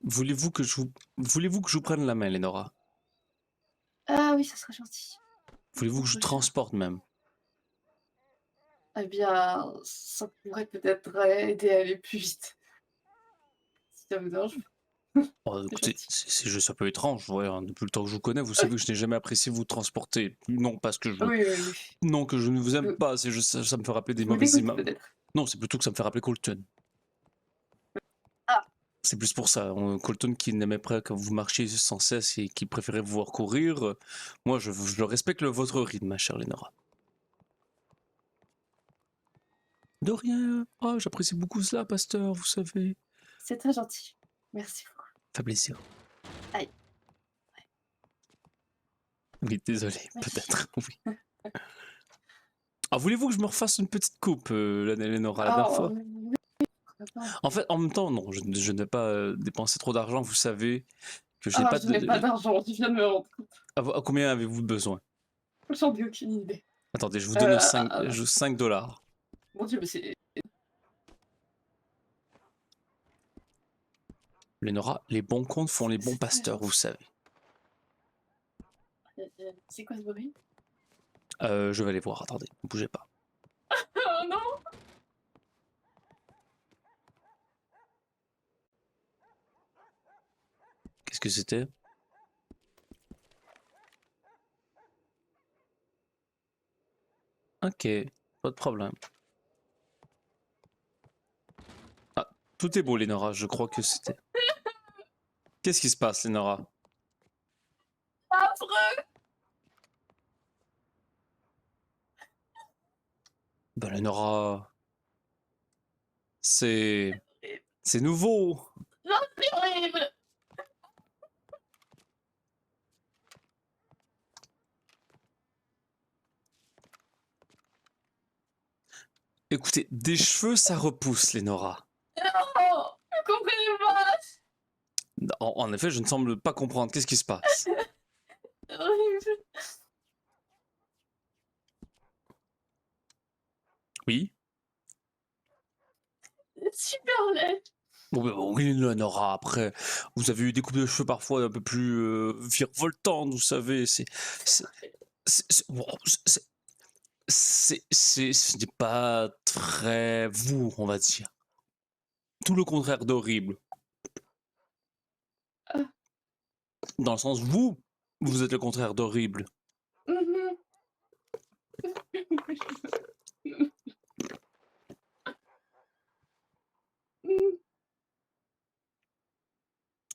Voulez-vous que je vous prenne la main, Lénora? Ah oui, ça serait gentil. Voulez-vous que je Trop cher. transporte même? Eh bien, ça pourrait peut-être aider à aller plus vite, si ça vous dérange pas. Oh, C'est écoutez, gentil. c'est juste un peu étrange, ouais, hein, depuis le temps que je vous connais, vous savez que je n'ai jamais apprécié vous transporter. Non parce que je Oui, oui, oui. non que je ne vous aime Je pas, c'est juste ça me fait rappeler des je vous mauvaises dégoûte images. peut-être. Non, c'est plutôt que ça me fait rappeler Colton. Ah! C'est plus pour ça. Colton qui n'aimait pas que vous marchiez sans cesse et qui préférait vous voir courir. Moi, je respecte votre rythme, ma chère Lénora. De rien. Oh, j'apprécie beaucoup cela, pasteur, vous savez. C'est très gentil. Merci beaucoup. Ça fait plaisir. Aïe, Oui, désolé, merci. peut-être, oui. Ah, voulez-vous que je me refasse une petite coupe, Lénora, la dernière Oh, fois? oui, pourquoi pas. En fait, en même temps, non, je n'ai pas dépensé trop d'argent, vous savez que je n'ai Ah, pas je n'ai pas de... d'argent, je viens de me rendre compte. À combien avez-vous besoin? J'en ai aucune idée. Attendez, je vous donne Ah, 5, ah, ah, 5 dollars. mon Dieu, mais c'est Lénora, les bons comptes font les bons c'est très pasteurs, vous gentil. savez. C'est quoi ce bruit? Je vais aller voir, attendez, ne bougez pas. Oh non! Qu'est-ce que c'était? Ok, pas de problème. Ah, tout est beau, Lénora, je crois que c'était... Qu'est-ce qui se passe, Lénora? Affreux! Ben, Lénora, c'est... Horrible. C'est nouveau! Non, c'est horrible! Écoutez, des cheveux, ça repousse, Lénora. Non! Vous comprenez pas! En effet, je ne semble pas comprendre. Qu'est-ce qui se passe? C'est horrible! Oui? C'est super laid! Oui, Lénora, après, vous avez eu des coupes de cheveux parfois un peu plus virevoltantes, vous savez, c'est, bon, ce n'est pas très vous, on va dire. Tout le contraire d'horrible. Ah, Dans le sens, vous êtes le contraire d'horrible. mhm.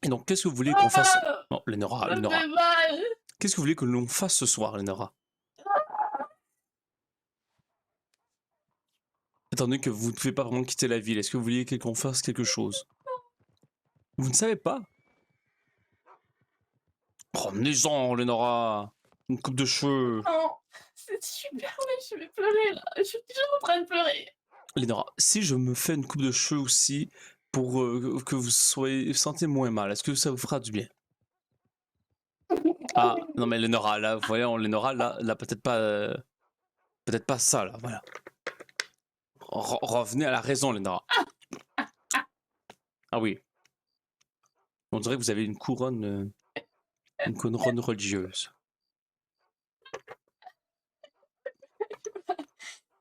Et donc, qu'est-ce que vous voulez qu'on fasse? Ah, Non, Lénora, ça me fait Lénora. mal! Qu'est-ce que vous voulez que l'on fasse ce soir, Lénora? Étant donné que vous ne pouvez pas vraiment quitter la ville, est-ce que vous vouliez qu'on fasse quelque chose? Vous ne savez pas? Promenez-en, Lénora! Une coupe de cheveux! Non, c'est super laid, je vais pleurer là, je suis déjà en train de pleurer. Lénora, si je me fais une coupe de cheveux aussi pour que vous soyez sentez moins mal, est-ce que ça vous fera du bien? Ah, non mais Lénora, là, voyons, Lénora, là peut-être pas ça, là, voilà. Revenez à la raison, Lénora. Ah oui, on dirait que vous avez une couronne religieuse.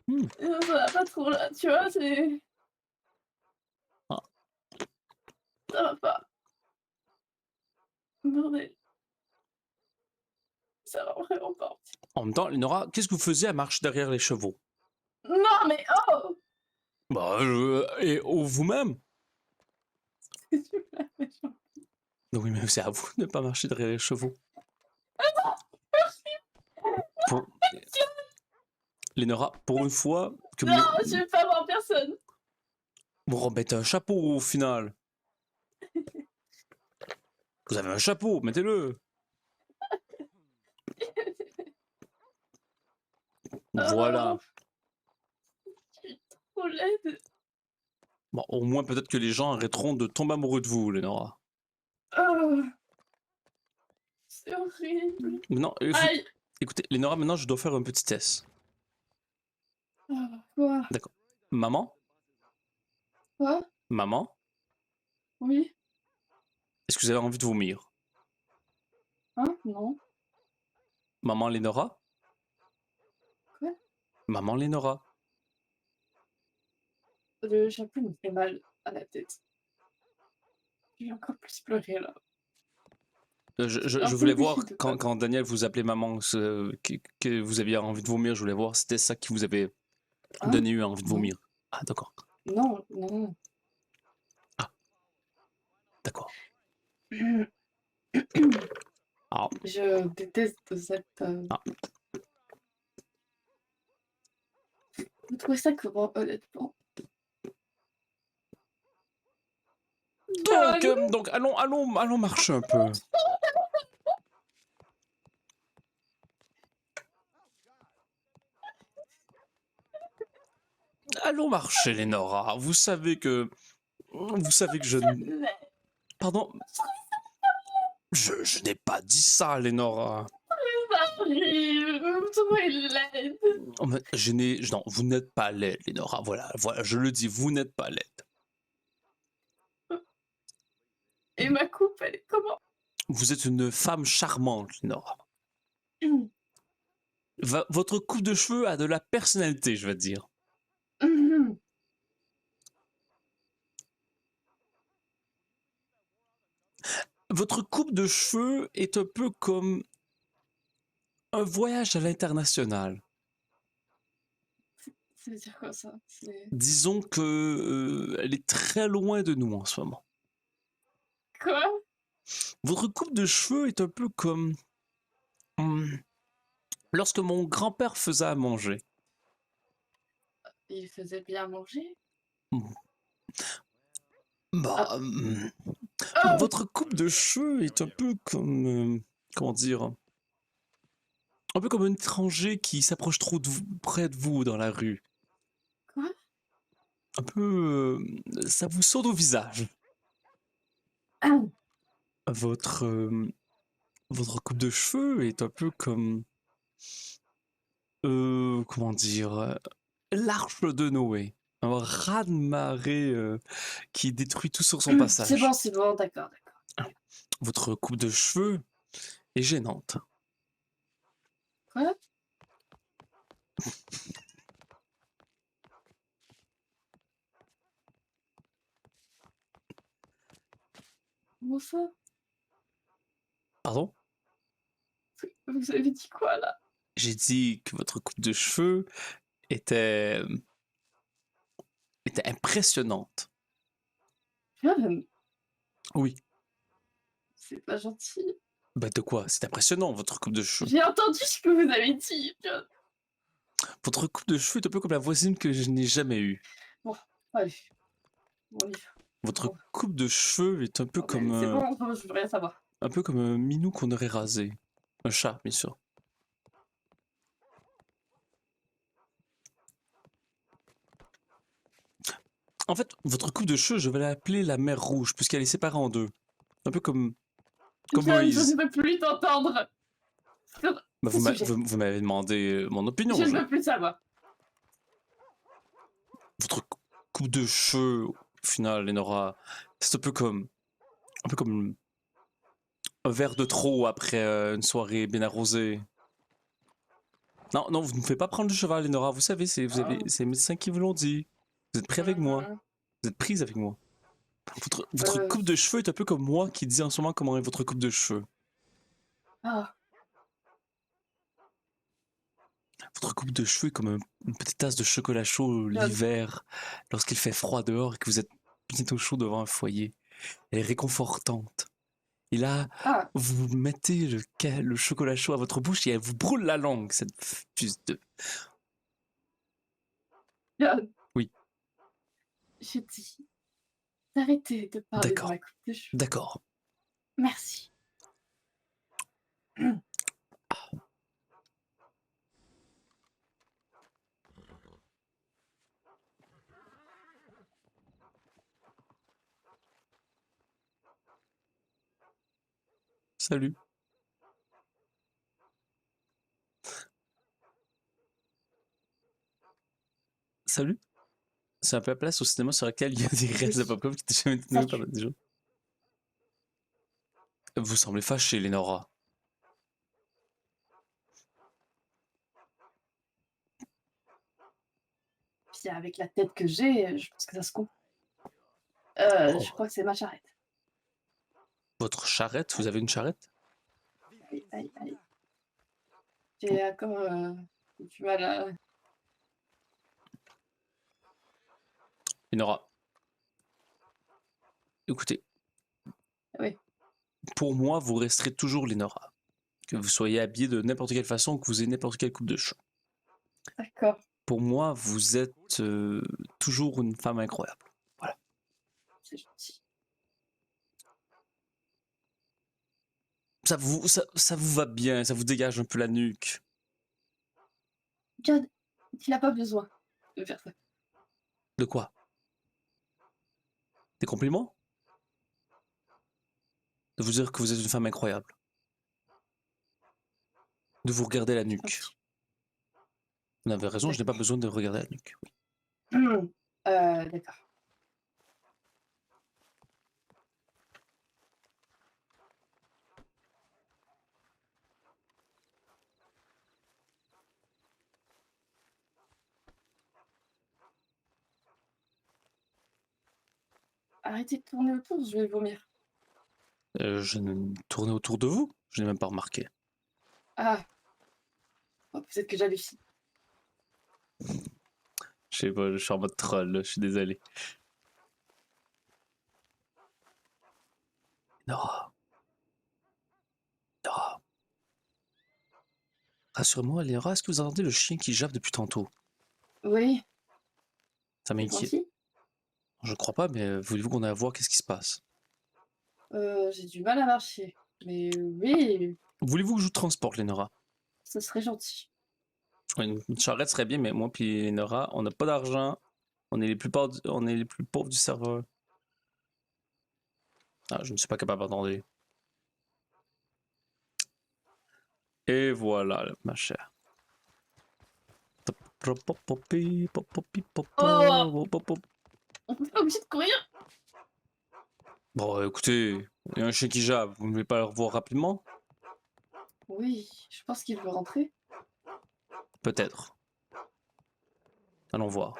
Hmm. Non, ça va pas trop là, tu vois, Ah. ça va pas. Bordel, ça va vraiment pas. En même temps, Lénora, qu'est-ce que vous faisiez à marcher derrière les chevaux? Non mais oh! Bah, et vous-même? C'est super méchant. Oui, mais c'est à vous de ne pas marcher derrière les chevaux. Pour... Lénora, pour une fois que Non, je vais pas voir personne. vous remettez un chapeau au final. Vous avez un chapeau, mettez-le. Oh, Voilà. je suis trop laide. Bon, au moins peut-être que les gens arrêteront de tomber amoureux de vous, Lénora. Oh, c'est horrible. Maintenant, Aïe! écoutez, Lénora, maintenant je dois faire un petit test. Quoi? D'accord. Maman, Quoi? maman, Oui? Est-ce que vous avez envie de vomir? Hein? Non? Maman Lénora? Quoi? Maman Lénora? Le shampoo me fait mal à la tête. Je vais encore plus pleurer là. Je Un peu voulais voir lucide, quand, quoi. quand Daniel vous appelait maman que vous aviez envie de vomir, je voulais voir si c'était ça qui vous avait Hein? donné envie de Non, vomir. Ah, d'accord. non, non. Ah, d'accord. Ah, Je déteste cette, ah. vous trouvez ça comment, honnêtement? Donc, Non! allons marcher un peu. Allons marcher, Lénora. Vous savez que pardon, je n'ai pas dit ça, Lénora. Marie, vous me trouvez laide. Oh, mais non, vous n'êtes pas laide, Lénora. Voilà, voilà, je le dis, vous n'êtes pas laide. Et ma coupe, elle est comment? Vous êtes une femme charmante, Lénora. Votre coupe de cheveux a de la personnalité, je vais te dire. Votre coupe de cheveux est un peu comme un voyage à l'international. Ça veut dire quoi ça? C'est Disons que elle est très loin de nous en ce moment. quoi? Votre coupe de cheveux est un peu comme lorsque mon grand-père faisait à manger. Il faisait bien manger? Hmm. Bah, Ah. Oh! votre coupe de cheveux est un peu comme comment dire, un peu comme un étranger qui s'approche trop près de vous dans la rue. Quoi? Un peu, ça vous saute au visage. Ah! Votre votre coupe de cheveux est un peu comme comment dire, l'arche de Noé, un raz-de-marée qui détruit tout sur son passage. C'est bon, d'accord, d'accord. Votre coupe de cheveux est gênante. Quoi? Comment ça? Pardon? Vous avez dit quoi là? J'ai dit que votre coupe de cheveux était était impressionnante. John, Oui. c'est pas gentil. Bah de quoi? C'est impressionnant votre coupe de cheveux. J'ai entendu ce que vous avez dit, John. Votre coupe de cheveux est un peu comme la voisine que je n'ai jamais eue. Bon, allez, on y va. Votre Bon. coupe de cheveux est un peu Non, mais c'est bon, je veux rien savoir. un peu comme un minou qu'on aurait rasé. Un chat, bien sûr. En fait, votre coupe de cheveux, je vais l'appeler la mer Rouge, puisqu'elle est séparée en deux. Un peu comme John, je Moïse. ne veux plus t'entendre sur Bah, ce sujet. vous m'avez demandé mon opinion. Je ne veux plus savoir. Votre coupe de cheveux, au final, Lénora, c'est un peu comme un verre de trop après une soirée bien arrosée. Non, non, vous ne pouvez pas prendre le cheval, Lénora. Vous savez, c'est les médecins qui vous l'ont dit. Vous êtes pris avec moi. Vous êtes prise avec moi. Votre coupe de cheveux est un peu comme moi qui dis en ce moment comment est votre coupe de cheveux. Ah, Votre coupe de cheveux est comme une petite tasse de chocolat chaud l'hiver, lorsqu'il fait froid dehors et que vous êtes bien au chaud devant un foyer. Elle est réconfortante. Et là, ah, vous mettez le chocolat chaud à votre bouche et elle vous brûle la langue, cette puce de... John, Oui, je dis d'arrêter de parler de d'accord, ma coupe de cheveux. d'accord. Merci. Salut. Salut. C'est un peu la place au cinéma sur laquelle il y a des restes de popcorn qui étaient jamais été nommés par Salut. des gens. Vous semblez fâché, Lénora. Puis avec la tête que j'ai, je pense que ça se comprend. Je Oh, crois que c'est ma charrette. votre charrette? Vous avez une charrette? Aïe, aïe, aïe. J'ai encore du mal à... Lénora, écoutez, Oui, pour moi, vous resterez toujours Lénora. Que vous soyez habillé de n'importe quelle façon, que vous ayez n'importe quelle coupe de cheveux. d'accord. Pour moi, vous êtes toujours une femme incroyable. Voilà. C'est gentil. Ça vous va bien, ça vous dégage un peu la nuque. John, tu n'as pas besoin de faire ça. De quoi? Des compliments? De vous dire que vous êtes une femme incroyable. De vous regarder la C'est nuque. gentil. Vous avez raison, je n'ai pas besoin de regarder la nuque. Oui. D'accord. Arrêtez de tourner autour, je vais vomir. Je ne tournais autour de vous, je n'ai même pas remarqué. Ah, oh, peut-être que j'hallucine. Je sais pas, je suis en mode troll, là, je suis désolé. Nora. Nora. Rassure-moi, Léora, est-ce que vous entendez le chien qui jappe depuis tantôt? Oui, Ça c'est m'inquiète. gentil. Je crois pas, mais voulez-vous qu'on aille voir qu'est-ce qui se passe? J'ai du mal à marcher. Mais oui, Voulez-vous que je vous transporte, Lénora? ce serait gentil. Ouais, une charrette serait bien, mais moi puis Lénora, on n'a pas d'argent. On est les plus pauvres du serveur. Ah, je ne suis pas capable d'entendre. Et voilà, ma chère. Oh, on n'est pas obligé de courir. Bon, écoutez, il y a un chien qui jappe, vous ne voulez pas le revoir rapidement? Oui, je pense qu'il veut rentrer. Peut-être. Allons voir.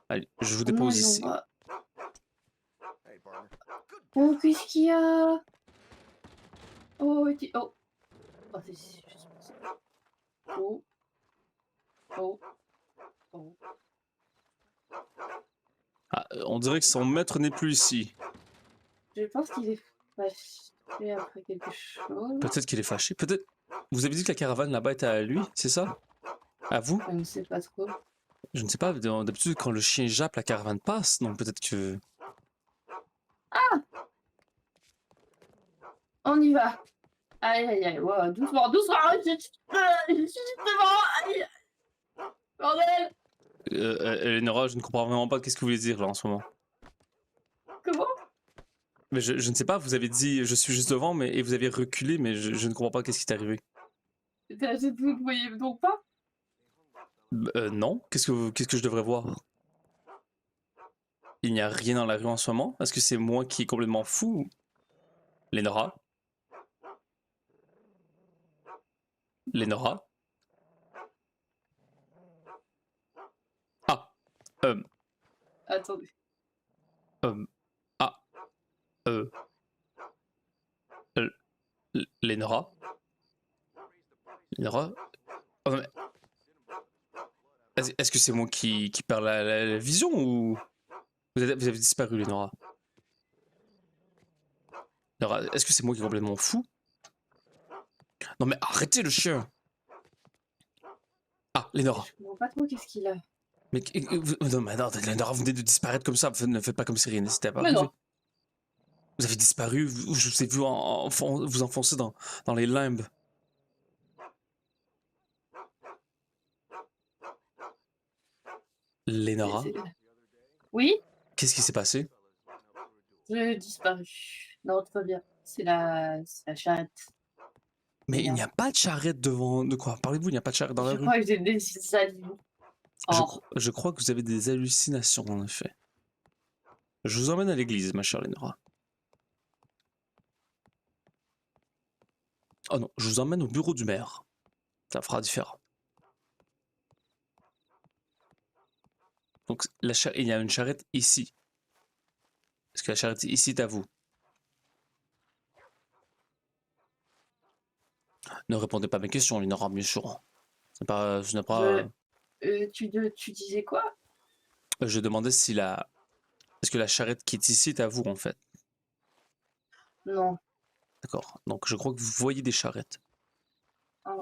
Allez, je vous Oh non, dépose ils ont ici. pas. Oh, qu'est-ce qu'il y a? Oh, oh. Oh, c'est juste pour ça. Oh, oh, oh. Ah, on dirait que son maître n'est plus ici. Je pense qu'il est fâché après quelque chose. Peut-être qu'il est fâché. Peut-être. Vous avez dit que la caravane là-bas était à lui, c'est ça? À vous? Je ne sais pas trop. Je ne sais pas. D'habitude, quand le chien jappe, la caravane passe. Donc peut-être que. On y va. Aïe, aïe, aïe. Wow, doucement, doucement. Je suis juste devant. Aïe. Bordel. Eleonora, je ne comprends vraiment pas qu'est-ce que vous voulez dire là en ce moment. Comment? Mais je ne sais pas, vous avez dit je suis juste devant, mais et vous avez reculé, mais je ne comprends pas qu'est-ce qui est arrivé. Vous ne voyez donc pas? Non, qu'est-ce que je devrais voir? Il n'y a rien dans la rue en ce moment? Est-ce que c'est moi qui est complètement fou? Lénora? Lénora? Ah! Euh, Attendez. euh, ah! Euh, Lénora? Lénora? Oh, mais est-ce que c'est moi qui perds la vision ou vous avez disparu, Lénora? Lénora, est-ce que c'est moi qui est complètement fou? Non mais arrêtez le chien! Ah, Lénora! Je comprends pas trop qu'est-ce qu'il a. Mais non, mais non, Lénora, vous venez de disparaître comme ça. Ne faites pas comme si rien n'était pas Mais arrivé. non. Vous avez disparu. Je vous ai vu vous enfoncer dans les limbes. Lénora, Oui, qu'est-ce qui s'est passé? j'ai disparu. Non, tout va bien. C'est la charrette. Mais il Merde. n'y a pas de charrette devant. De quoi parlez-vous? Il n'y a pas de charrette dans la Je rue. crois que j'ai des animaux. Or. Je crois que vous avez des hallucinations, en effet. Je vous emmène à l'église, ma chère Lénora. Oh non, je vous emmène au bureau du maire. Ça fera différent. Donc, il y a une charrette ici. Est-ce que la charrette ici est à vous? Ne répondez pas à mes questions, Linora, bien sûr. Ce n'est pas. Je, tu disais quoi? Je demandais si la. Est-ce que la charrette qui est ici est à vous, en fait? Non. D'accord. Donc, je crois que vous voyez des charrettes. Ah,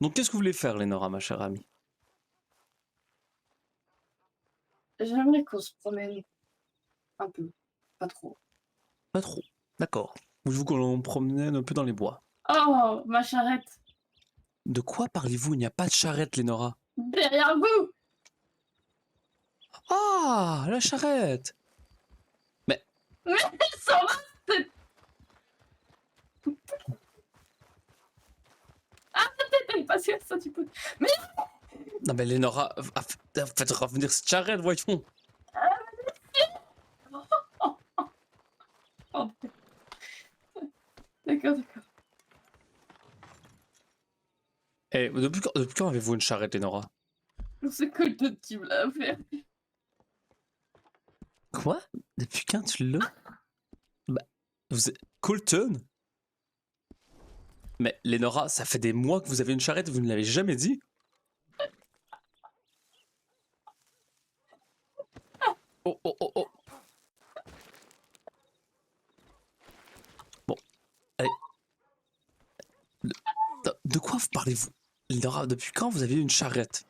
Donc, qu'est-ce que vous voulez faire, Lénora, ma chère amie? j'aimerais qu'on se promène un peu. Pas trop. Pas trop. D'accord. Voulez-vous qu'on promène un peu dans les bois? Oh, ma charrette! De quoi parlez-vous? Il n'y a pas de charrette, Lénora. Derrière vous! Ah, la charrette! Mais, Mais ça va! T'es passé à ça, tu peux. Mais non mais Lénora, faites revenir cette charrette, voyons. oh, d'accord, d'accord. Eh, depuis quand avez-vous une charrette, Lénora? C'est cool de tu me l'as fait. Quoi? Depuis quand tu l'as? Bah, Colton? Mais Lénora, ça fait des mois que vous avez une charrette, vous ne l'avez jamais dit? Oh, oh, oh, oh. Bon, allez. De quoi vous parlez-vous? Lénora, depuis quand vous avez une charrette?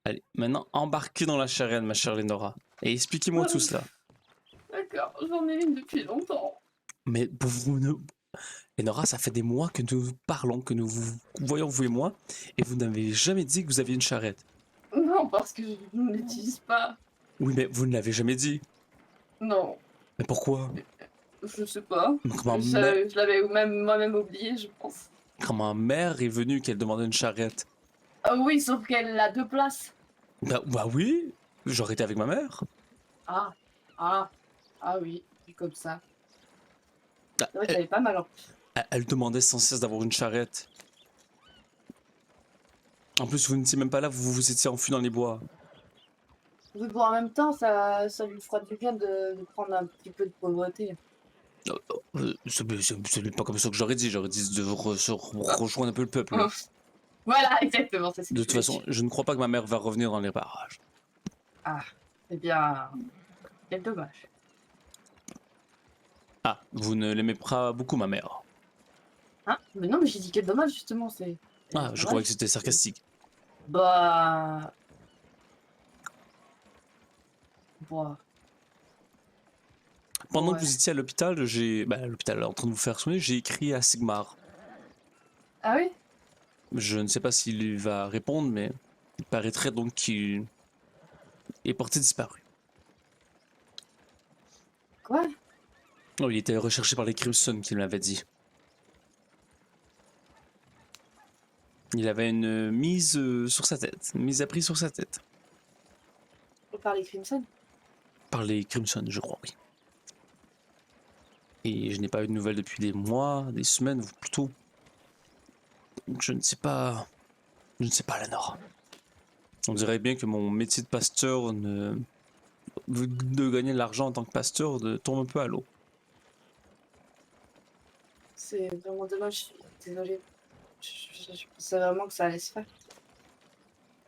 Allez, maintenant embarquez dans la charrette, ma chère Lénora. Et expliquez-moi tout cela. D'accord, j'en ai une depuis longtemps. Mais vous ne... Lénora, ça fait des mois que nous parlons, que nous vous voyons, vous et moi, et vous n'avez jamais dit que vous aviez une charrette. Non, parce que je ne l'utilise pas. Oui, mais vous ne l'avez jamais dit. Non, Mais pourquoi? je sais pas. Comment, Je l'avais même moi-même oublié, je pense. comment mère est venue qu'elle demandait une charrette? Ah oui, sauf qu'elle a deux places. Bah oui, j'aurais été avec ma mère. Ah, ah, ah oui, c'est comme ça. Ah, C'est vrai qu'elle est pas mal en plus. elle demandait sans cesse d'avoir une charrette. En plus, vous n'étiez même pas là, vous étiez enfui dans les bois. Oui, bon, en même temps, ça lui fera du bien de prendre un petit peu de pauvreté. Ce n'est pas comme ça que j'aurais dit de rejoindre un peu le peuple. Voilà, exactement, c'est ce que De je toute voulais façon, dire. je ne crois pas que ma mère va revenir dans les parages. Ah, eh bien, quel dommage. Ah, vous ne l'aimez pas beaucoup, ma mère. Hein? Mais non, mais j'ai dit quel dommage, justement, c'est Ah, je croyais que dommage. c'était sarcastique. Bah... Bah... Pendant que Ouais. vous étiez à l'hôpital, à l'hôpital, en train de vous faire soigner, j'ai écrit à Sigmar. Ah oui? Je ne sais pas s'il va répondre, mais il paraîtrait donc qu'il est porté disparu. Quoi? Oh, il était recherché par les Crimson, qu'il m'avait dit. Il avait une mise sur sa tête, une mise à prix sur sa tête. Par les Crimson? Par les Crimson, je crois, oui. Et je n'ai pas eu de nouvelles depuis des mois, des semaines, ou plutôt. Donc je ne sais pas. Je ne sais pas, Lanor. On dirait bien que mon métier de pasteur de gagner de l'argent en tant que pasteur tombe un peu à l'eau. C'est vraiment dommage, je suis désolée. Je pensais vraiment que ça allait se faire.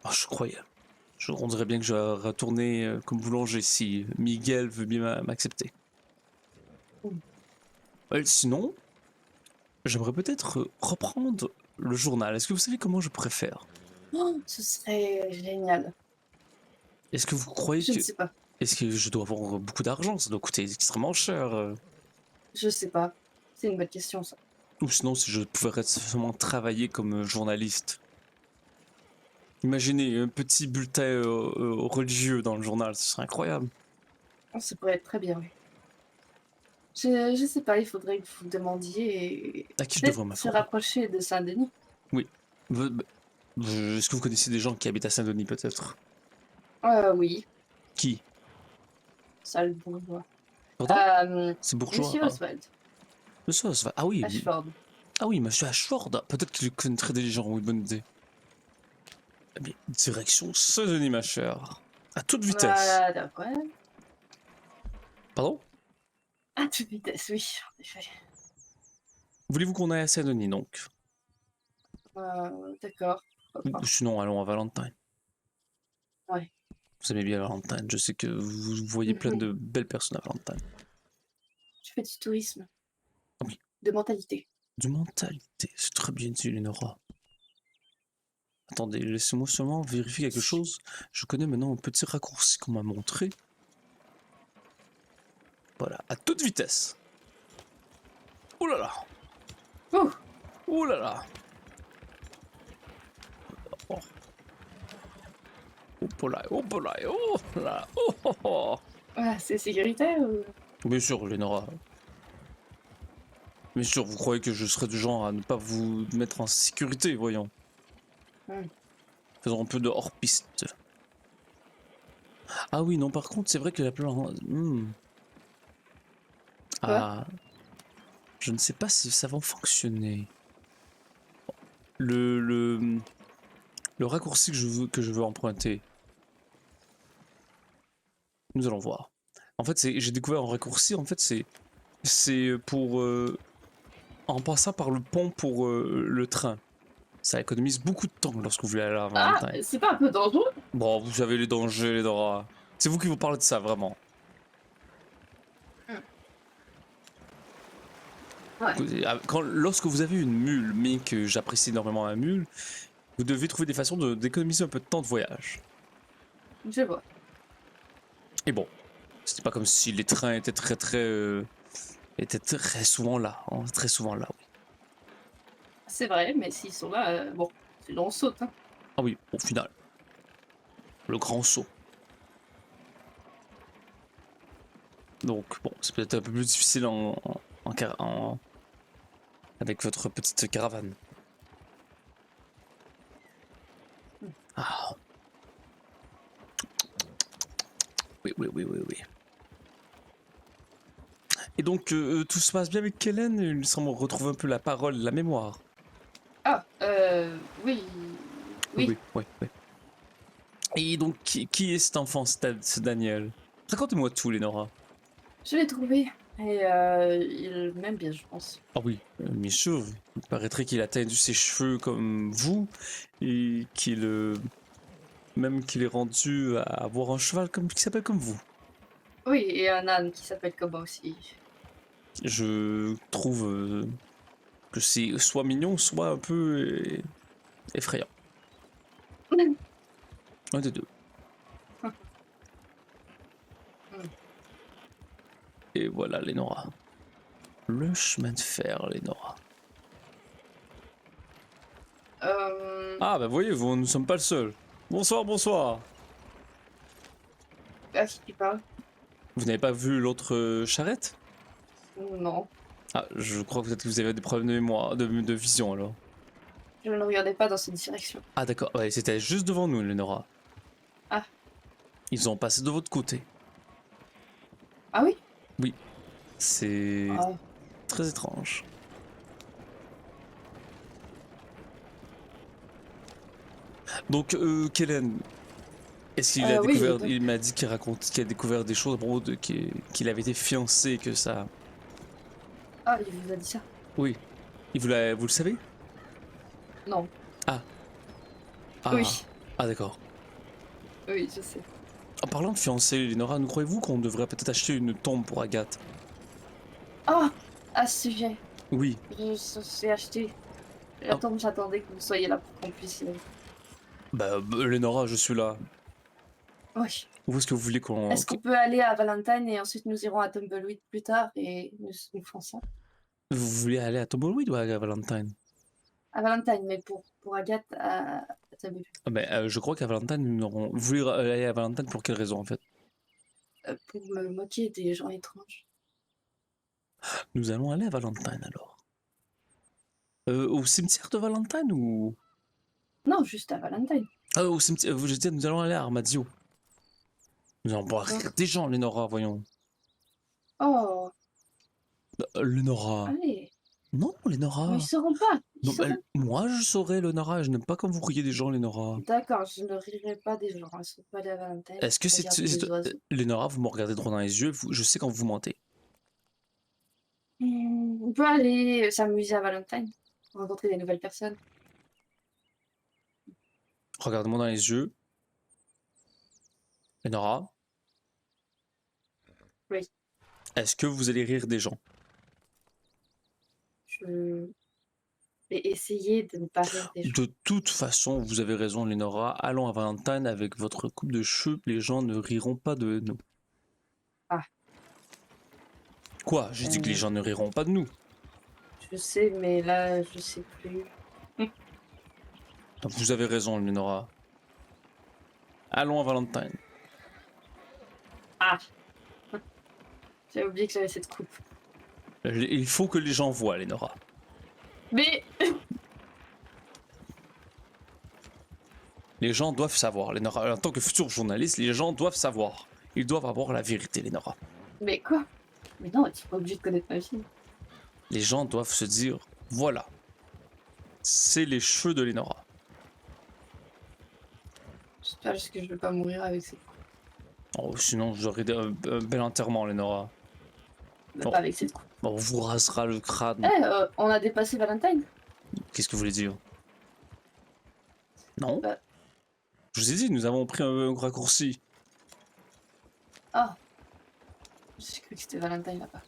Ah, je croyais. On dirait bien que je vais retourner comme boulanger si Miguel veut bien m'accepter. Sinon, j'aimerais peut-être reprendre le journal. Est-ce que vous savez comment je pourrais faire? Oh, ce serait génial. Est-ce que vous croyez Je ne que... sais pas. Est-ce que je dois avoir beaucoup d'argent? Ça doit coûter extrêmement cher. Je sais pas. C'est une bonne question, ça. Ou sinon, si je pouvais seulement travailler comme journaliste. Imaginez un petit bulletin religieux dans le journal, ce serait incroyable. Oh, ça pourrait être très bien, oui. Je sais pas, il faudrait que vous demandiez et À qui je peut-être devrais se m'informer? rapprocher de Saint-Denis. Oui. Est-ce que vous connaissez des gens qui habitent à Saint-Denis, peut-être? Oui. Qui? Sale bourgeois. Pardon? C'est bourgeois. Monsieur Ah. Oswald. Monsieur Oswald. Ah oui. Ashford. Ah oui, monsieur Ashford. Peut-être qu'il connaîtrait des gens. Oui, bonne idée. Eh bien, direction Saint-Denis, ma chère. À toute vitesse. D'accord. Pardon? À toute vitesse, oui, en effet. Voulez-vous qu'on aille à Saint-Denis, donc? D'accord. Ou sinon, allons à Valentine. Ouais. Vous aimez bien Valentine. Je sais que vous voyez plein de belles personnes à Valentine. Je fais du tourisme. Oui. De mentalité. De mentalité. C'est très bien dit, Lénora. Attendez, laissez-moi seulement vérifier quelque chose. Je connais maintenant un petit raccourci qu'on m'a montré. Voilà, à toute vitesse. Oh là là. Ouh. Oh là là. Oh. Oh là, oh là, oh là, oh, oh, oh. Ah, c'est sécuritaire ou... Bien sûr, Lénora. Bien sûr, vous croyez que je serais du genre à ne pas vous mettre en sécurité, voyons. Faisons un peu de hors-piste. Ah oui, non, par contre, c'est vrai que la plante... Ah... Je ne sais pas si ça va fonctionner. Le raccourci que je veux emprunter. Nous allons voir. En fait, j'ai découvert un raccourci, en fait, c'est pour... en passant par le pont pour le train. Ça économise beaucoup de temps lorsque vous voulez aller à Ah, Valentine. c'est pas un peu dangereux? Bon, vous savez les dangers, les Dora. C'est vous qui vous parlez de ça, vraiment. Ouais. Lorsque vous avez une mule, mais que j'apprécie énormément la mule, vous devez trouver des façons d'économiser un peu de temps de voyage. Je vois. Et bon, c'était pas comme si les trains étaient étaient très souvent là, hein, très souvent là. Oui. C'est vrai, mais s'ils sont là, bon, sinon on saute. Hein. Ah oui, au final, le grand saut. Donc bon, c'est peut-être un peu plus difficile avec votre petite caravane. Ah. Oui, oui, oui, oui, oui. Et donc, tout se passe bien avec Kellen? Il semble retrouver un peu la parole, la mémoire. Ah, oui. Oui. Oui, oui, oui. Et donc, qui est cet enfant, ce Daniel? Racontez-moi tout, Lénora. Je l'ai trouvé. Et il m'aime bien, je pense. Ah oui, bien sûr. Il paraîtrait qu'il a tendu ses cheveux comme vous, et même qu'il est rendu à avoir un cheval qui s'appelle comme vous. Oui, et un âne qui s'appelle comme moi aussi. Je trouve que c'est soit mignon, soit un peu effrayant. Un des deux. Et voilà, Lénora. Le chemin de fer, Lénora. Ah, bah voyez, nous ne sommes pas le seul. Bonsoir, bonsoir. À qui tu parles? Vous n'avez pas vu l'autre charrette? Non. Ah, je crois que peut-être que vous avez des problèmes de mémoire, de vision alors. Je ne regardais pas dans cette direction. Ah d'accord, ouais, c'était juste devant nous, Lénora. Ah. Ils ont passé de votre côté. Ah oui? Oui. C'est Ah. très étrange. Donc, Kellen, est-ce qu'il a Oui, découvert, donc... il m'a dit qu'il a découvert des choses à propos qu'il avait été fiancé, que ça... Ah, il vous a dit ça? Oui. Vous le savez? Non. Ah. Ah. Oui. Ah d'accord. Oui, je sais. En parlant de fiancé, Lénora, nous croyez-vous qu'on devrait peut-être acheter une tombe pour Agathe? Ah! À ce sujet, Oui. je suis acheté. Attends, j'attendais que vous soyez là pour qu'on puisse... Bah, Lénora, je suis là. Oui. Où est-ce que vous voulez qu'on... Est-ce qu'on peut aller à Valentine et ensuite nous irons à Tumbleweed plus tard et nous ferons ça? Vous voulez aller à Tumbleweed ou à Valentine? À Valentine, mais pour Agathe à Tumbleweed. Ah ben, je crois qu'à Valentine, nous n'aurons... Vous voulez aller à Valentine pour quelle raison, en fait? Pour me moquer des gens étranges. Nous allons aller à Valentine, alors. Au cimetière de Valentine ou... Non, juste à Valentine. Ah, au cimetière... Je veux dire, nous allons aller à Armadio. Nous allons pouvoir rire des gens, Lénora, voyons. Oh, Lénora. allez. Non, Mais ils Lénora. sauront pas. Ils Non, sauront. moi, je saurais, Lénora. Je n'aime pas quand vous riez des gens, Lénora. D'accord, je ne rirai pas des gens. Ils sont pas allés à Valentine. Est-ce que c'est... Regarder les oiseaux. Lénora, vous me regardez droit dans les yeux, je sais quand vous mentez. On peut aller s'amuser à Valentine. Rencontrer des nouvelles personnes. Regardez-moi dans les yeux. Lénora, Oui. est-ce que vous allez rire des gens? Je vais essayer de ne pas rire des gens. De toute façon, vous avez raison, Lénora. Allons à Valentine avec votre coupe de cheveux, les gens ne riront pas de nous. Ah. Quoi? J'ai dit que les gens ne riront pas de nous. Je sais, mais là, je sais plus. Donc vous avez raison, Lénora. Allons à Valentine. Ah. J'ai oublié que j'avais cette coupe. Il faut que les gens voient, Lénora. Mais Les gens doivent savoir, Lénora. En tant que futur journaliste, les gens doivent savoir. Ils doivent avoir la vérité, Lénora. mais quoi? Mais non, tu n'es pas obligé de connaître ma vie. Les gens doivent se dire, voilà, c'est les cheveux de Lénora. J'espère juste que je vais pas mourir avec cette coupe. Oh, sinon, j'aurais un bel enterrement, Lénora. Mais Bon. pas avec cette coupe. Bon, on vous rasera le crâne. Eh, on a dépassé Valentine. Qu'est-ce que vous voulez dire? Non? Bah. Je vous ai dit, nous avons pris un raccourci. Ah. J'ai cru que c'était Valentine là-bas.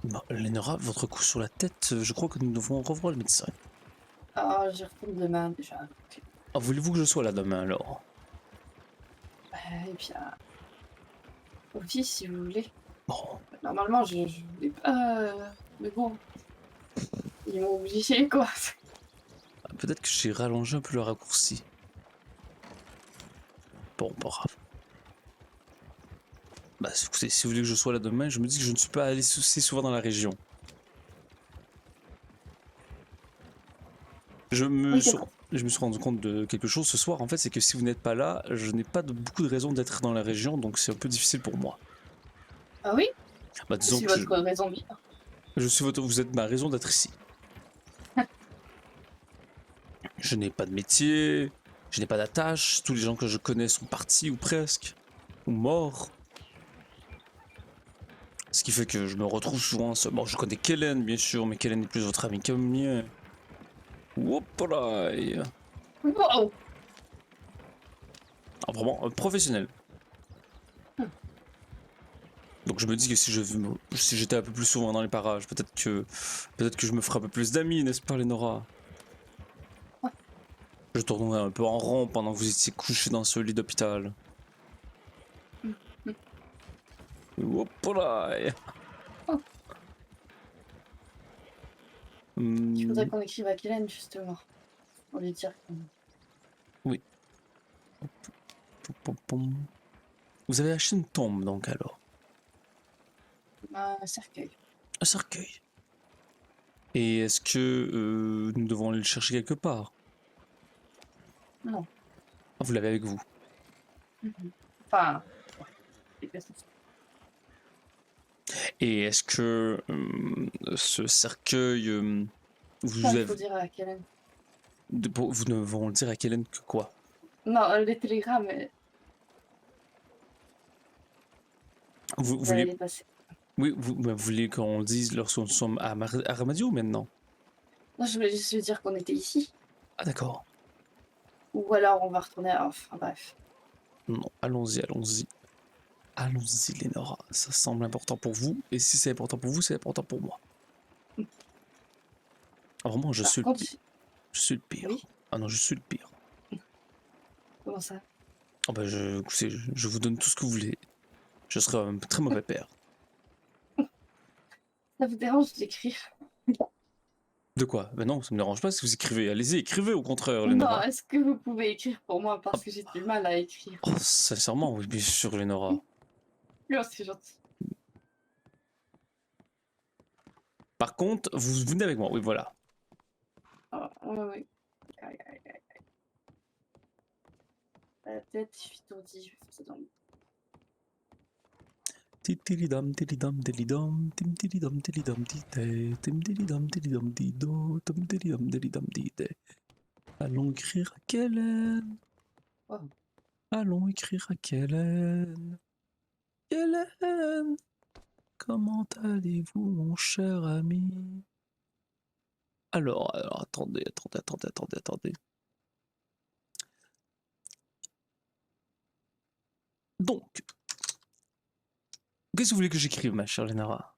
Bon, Lénora, votre coup sur la tête, je crois que nous devons revoir le médecin. Ah, j'y retourne demain déjà. Ah, voulez-vous que je sois là demain alors? Et puis, oui, si vous voulez. Bon, Normalement, je voulais pas. Mais bon. Ils m'ont obligé, quoi. peut-être que j'ai rallongé un peu le raccourci. Bon, pas grave. Bah écoutez, si vous voulez que je sois là demain, je me dis que je ne suis pas allé si souvent dans la région. Je me suis rendu compte de quelque chose ce soir, en fait, c'est que si vous n'êtes pas là, je n'ai pas beaucoup de raisons d'être dans la région, donc c'est un peu difficile pour moi. Ah oui? Bah disons C'est que votre raison de vivre. vous êtes ma raison d'être ici. Je n'ai pas de métier, je n'ai pas d'attache, tous les gens que je connais sont partis ou presque, ou morts. Ce qui fait que je me retrouve souvent seul. Bon, je connais Kellen, bien sûr, mais Kellen est plus votre ami que le mien. Whoopalaï. Wow! Ah, vraiment, un professionnel. Donc je me dis que si j'étais un peu plus souvent dans les parages, peut-être que je me ferais un peu plus d'amis, n'est-ce pas, Lénora? Ouais. Je tournerais un peu en rond pendant que vous étiez couché dans ce lit d'hôpital. Whoopalaï. Oh. Il faudrait Hmm, qu'on écrive à Kellen, justement. Pour lui dire qu'on... oui. Pom, pom, pom. Vous avez acheté une tombe donc alors? Un cercueil. Un cercueil. Et est-ce que nous devons aller le chercher quelque part? Non. Ah, vous l'avez avec vous? Enfin... Ouais. Et est-ce que ce cercueil, vous Ça, il avez... faut dire à Kellen. Vous ne vont le dire à Kellen que quoi? Non, les télégrammes, Vous vous allez voulez... les passer. Oui, vous voulez qu'on le dise lorsque nous sommes à Ramadio maintenant? Non, je voulais juste lui dire qu'on était ici. Ah d'accord. Ou alors on va retourner à... Enfin, bref. Non, allons-y, allons-y. Allons-y, Lénora. Ça semble important pour vous. Et si c'est important pour vous, c'est important pour moi. Ah, vraiment, je Par suis le contre... pire. Je suis le pire. Oui. Ah non, je suis le pire. Comment ça? Ah bah écoutez, je vous donne tout ce que vous voulez. Je serai un très mauvais père. Ça vous dérange d'écrire? De quoi? Ben non, ça me dérange pas si vous écrivez. Allez-y, écrivez au contraire, Non, Lénora. est-ce que vous pouvez écrire pour moi parce que j'ai du mal à écrire? Oh, sincèrement, oui, bien sûr, Lénora. Non, c'est gentil. Par contre, vous venez avec moi, oui, voilà. Ah, oui. Aïe, aïe, aïe. La tête, je suis étourdie, je vais faire ça dans le... Titilidam, tilidam, tilidam, tim tilidam, tilidam, tite, tim tilidam, tilidam, dido, tom tilidam, tilidam, tite. Allons écrire à Kellen. Oh. Allons écrire à Kellen. Kellen, comment allez-vous, mon cher ami? Alors, attendez. Donc, qu'est-ce que vous voulez que j'écrive, ma chère Lénara?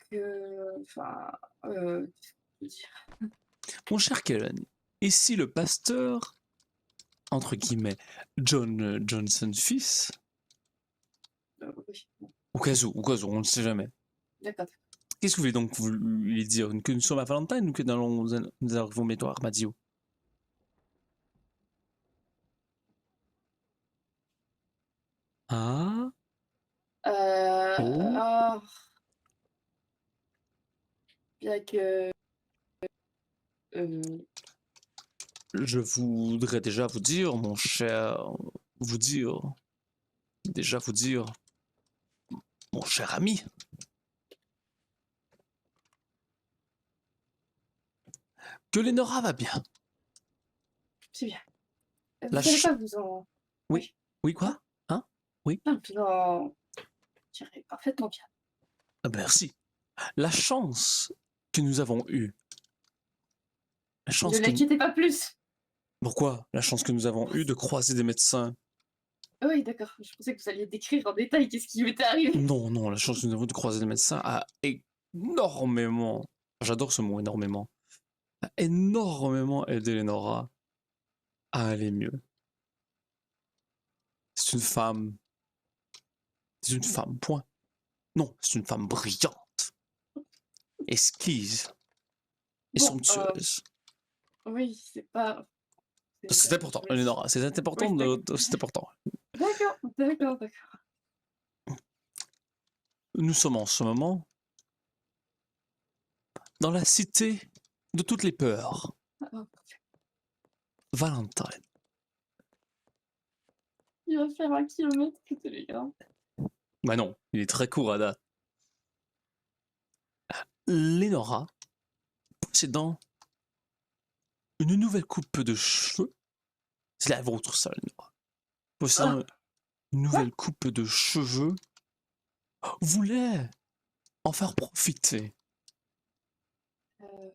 Enfin, qu'est-ce que je peux dire? Mon cher Kellen, ici le pasteur, entre guillemets, John Johnson fils, Oui, bon, au cas où, on ne sait jamais. d'accord. Qu'est-ce que vous voulez donc vous lui dire? Que nous sommes à Valentine ou que nous arrivons bientôt à Armadio? Ah, oh, Oh, bien que, heu, je voudrais déjà vous dire, mon cher, vous dire, déjà vous dire, mon cher ami, que Lénora va bien. c'est bien. La Vous allez ch... pas vous en Oui, oui, oui hein? quoi? Hein? Oui? Non, vous en tirez parfaitement bien. Ah ben, merci. La chance que nous avons eue, la Ne chance que... l'inquiétez pas plus! Pourquoi? La chance que nous avons eue de croiser des médecins. Ah oui, d'accord, je pensais que vous alliez décrire en détail qu'est-ce qui m'était arrivé. Non, non, la chance que nous avons de croiser des médecins a énormément, j'adore ce mot énormément, a énormément aidé Lénora à aller mieux. C'est une femme, c'est une femme, point. Non, c'est une femme brillante, esquisse et Bon, somptueuse. oui, C'est important, oui, Lénora, c'est important, oui, d'accord. c'est important. D'accord. Nous sommes en ce moment dans la cité de toutes les peurs, Oh, Valentine. il va faire 1 kilomètre le télégramme. Bah non, il est très court à date. Lénora, possédant une nouvelle coupe de cheveux, c'est la vôtre ça, Lénora. Possédant une Quoi? nouvelle coupe de cheveux, voulait en faire profiter Heu,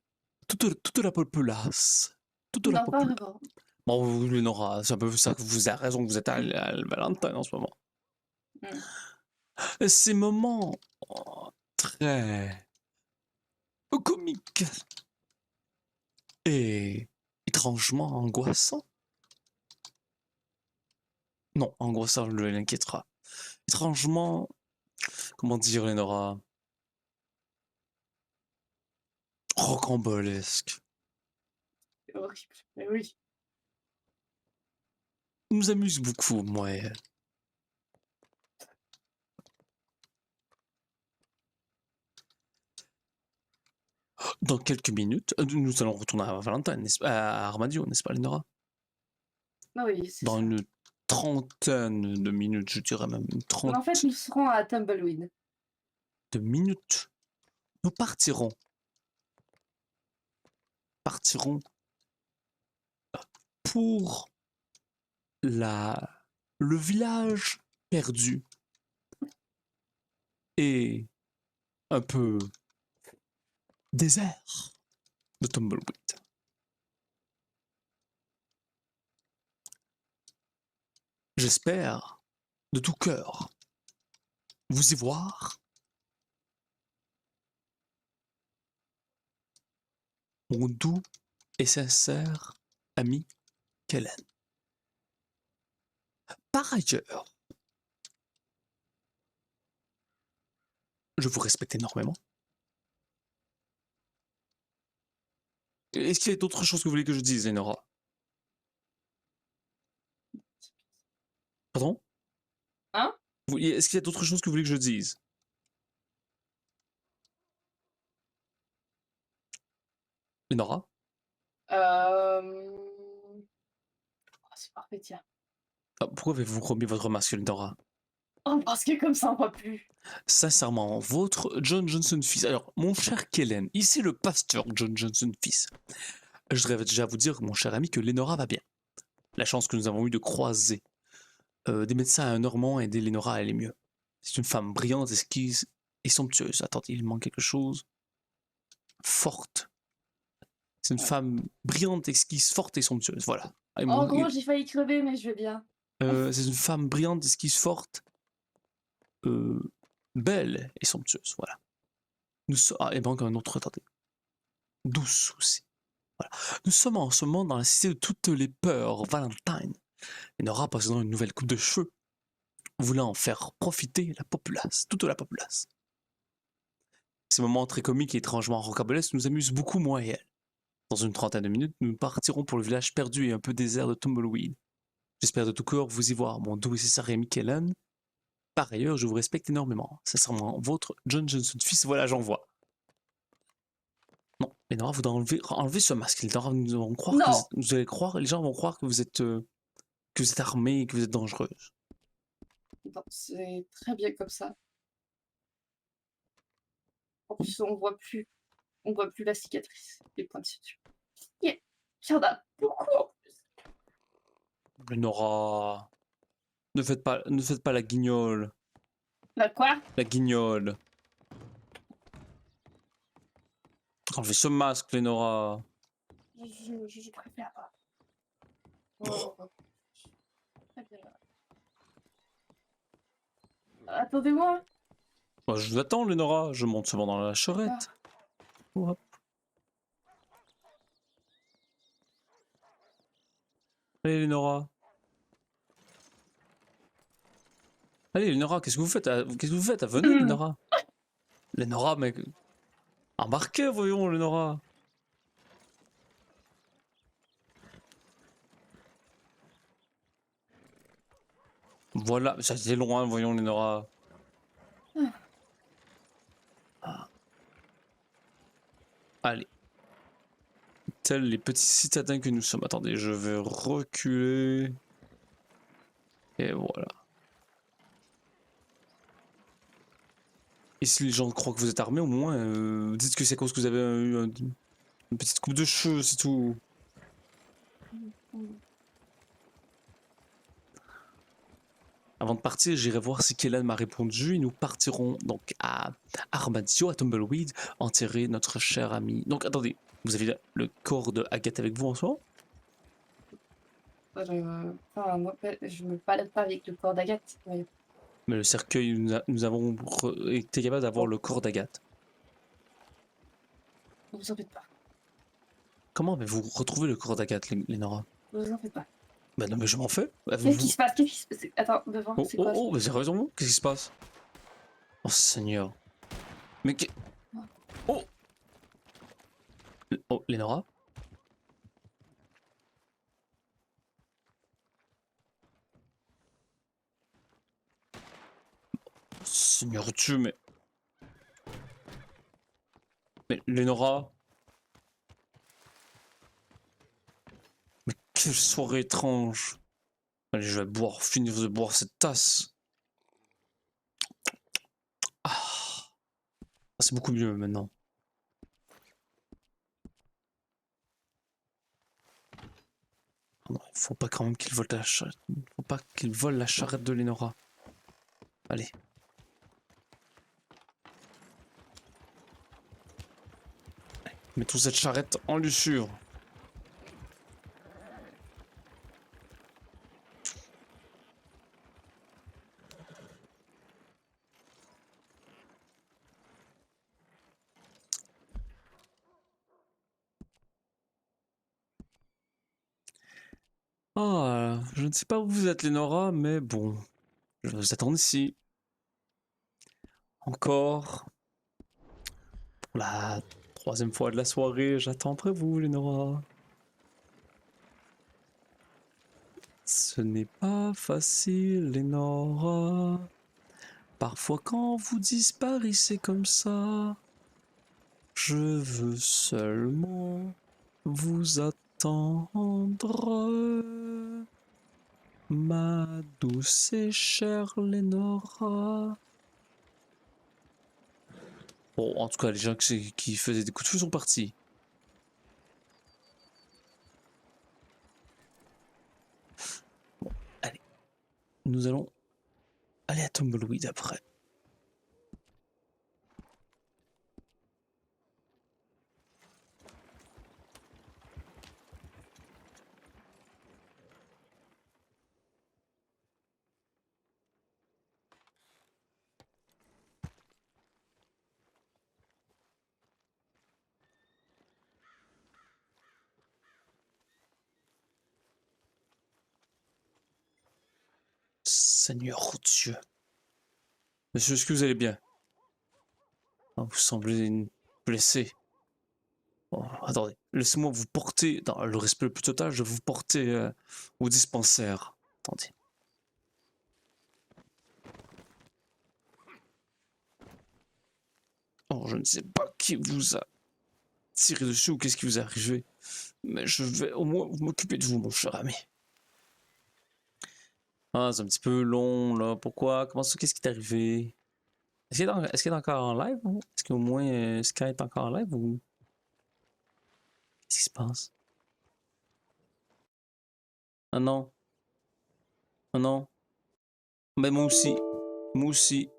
toute la populace. Toute la non, pas populace. vraiment. Bon, vous, Lénora, c'est un peu ça que vous avez raison, que vous êtes à Valentine en ce moment. Mmh. Ces moments très comiques et étrangement angoissants. Non, angoissant, je l'inquiétera. Étrangement, comment dire, Lénora, rocambolesque. C'est horrible. Mais oui. Nous amuse beaucoup, moi et elle. Dans quelques minutes, nous allons retourner à Valentine, à Armadio, n'est-ce pas, Lénora? Non, oui, c'est Dans ça. une trentaine de minutes, je dirais même une Mais en fait, trentaine nous serons à Tumbleweed. de minutes, nous partirons pour la, le village perdu et un peu désert de Tumbleweed. J'espère de tout cœur vous y voir, mon doux et sincère ami Kellen. Par ailleurs, je vous respecte énormément. Est-ce qu'il y a d'autres choses que vous voulez que je dise, Lenora? Pardon? Hein? Est-ce qu'il y a d'autres choses que vous voulez que je dise? Lenora? Oh, c'est parfait, tiens. Ah, pourquoi avez-vous remis votre masque, Lenora? Oh, parce que comme ça, on voit plus. Sincèrement, votre John Johnson fils. Alors, mon cher Kellen, ici le pasteur John Johnson fils. Je voudrais déjà vous dire, mon cher ami, que Lenora va bien. La chance que nous avons eu de croiser des médecins à un Normand et aider Lenora à aller mieux. C'est une femme brillante, esquisse et somptueuse. Attendez, il manque quelque chose. Forte. C'est une femme brillante, esquisse, forte et somptueuse. Voilà. Ah, En gros, j'ai failli crever, mais je vais bien. c'est une femme brillante, esquisse, forte, euh, belle et somptueuse. Voilà. Ah, il manque un autre. Attendez. Douce aussi. Voilà. Nous sommes en ce moment dans la cité de toutes les peurs, Valentine. Lenora possédant une nouvelle coupe de cheveux, voulant en faire profiter la populace, toute la populace. Ces moments très comiques et étrangement rocambolesques nous amusent beaucoup moi et elle. Dans une trentaine de minutes, nous partirons pour le village perdu et un peu désert de Tumbleweed. J'espère de tout cœur vous y voir, mon doux et sincère ami Kellen. Par ailleurs, je vous respecte énormément. Sincèrement, votre John Johnson fils, voilà, j'en vois. Non, Lenora, vous devez enlever ce masque. Lenora, nous allons croire que Non. vous allez croire, les gens vont croire que vous êtes armée et que vous êtes dangereuse. Non, c'est très bien comme ça. En plus, on voit plus la cicatrice, les points de suture. Il y en a beaucoup en plus. Lenora, ne faites pas la guignole. Bah quoi? La guignole. Enlevez ce masque, Lenora. Je préfère pas. Oh, très bien. Attendez-moi. Bah, je vous attends, Lenora. Je monte seulement dans la charrette. Hop. Allez, Lenora. Allez, Lenora, qu'est-ce que vous faites? Qu'est-ce que vous faites? Venez, Lenora. Lenora, mec. Embarquez, voyons, Lenora. Voilà, ça c'est loin, voyons, Lenora. Ah. Allez. Tels les petits citadins que nous sommes. Attendez, je vais reculer. Et voilà. Et si les gens croient que vous êtes armés, au moins, dites que c'est à cause que vous avez eu une petite coupe de cheveux, c'est tout. Avant de partir, j'irai voir si Kellen m'a répondu et nous partirons donc à Armadillo, à Tumbleweed, enterrer notre cher ami. Donc attendez, vous avez le corps de Agathe avec vous en ce moment? Enfin, moi, je me balade pas avec le corps d'Agathe. Mais Mais le cercueil, nous avons été capable d'avoir bon, le corps d'Agathe. ne vous en faites pas. Comment avez-vous retrouvé le corps d'Agathe, Lénora? Ne vous en faites pas. Bah non, mais je m'en fais. Qu'est-ce qui se passe? Qu'est-ce qui se passe? Attends, devant, Oh, c'est oh, quoi ça? oh, mais sérieusement, qu'est-ce qui se passe? Oh, Seigneur. Mais oh! Oh, Lénora? Seigneur Dieu, mais... Mais Lénora? Mais quelle soirée étrange. Allez, je vais boire, finir de boire cette tasse. Ah, c'est beaucoup mieux maintenant. Oh non, faut pas quand même qu'il vole la charrette. Faut pas qu'il vole la charrette de Lénora. Allez. Mettons cette charrette en luxure. Ah, je ne sais pas où vous êtes, Lénora, mais bon. Je vous attends ici. Encore. Pour la troisième fois de la soirée, j'attendrai vous, Lénora. Ce n'est pas facile, Lénora. Parfois quand vous disparaissez comme ça, je veux seulement vous attendre. Ma douce et chère Lénora. Bon, en tout cas, les gens qui faisaient des coups de feu sont partis. Bon, allez. Nous allons aller à Tumbleweed après. Seigneur Dieu. Monsieur, est-ce que vous allez bien? Ah, vous semblez blessé. Bon, attendez, laissez-moi vous porter, dans le respect le plus total, je vais vous porter au dispensaire. Attendez. Oh, je ne sais pas qui vous a tiré dessus ou qu'est-ce qui vous est arrivé, mais je vais au moins m'occuper de vous, mon cher ami. Ah, c'est un petit peu long, là. Pourquoi? Comment ça? Qu'est-ce qui t'est arrivé? Est-ce qu'il est encore en live? Est-ce qu'au moins Sky est encore en live ou qu'est-ce qui se passe? Ah non. Ah non. Mais moi aussi. Moi aussi.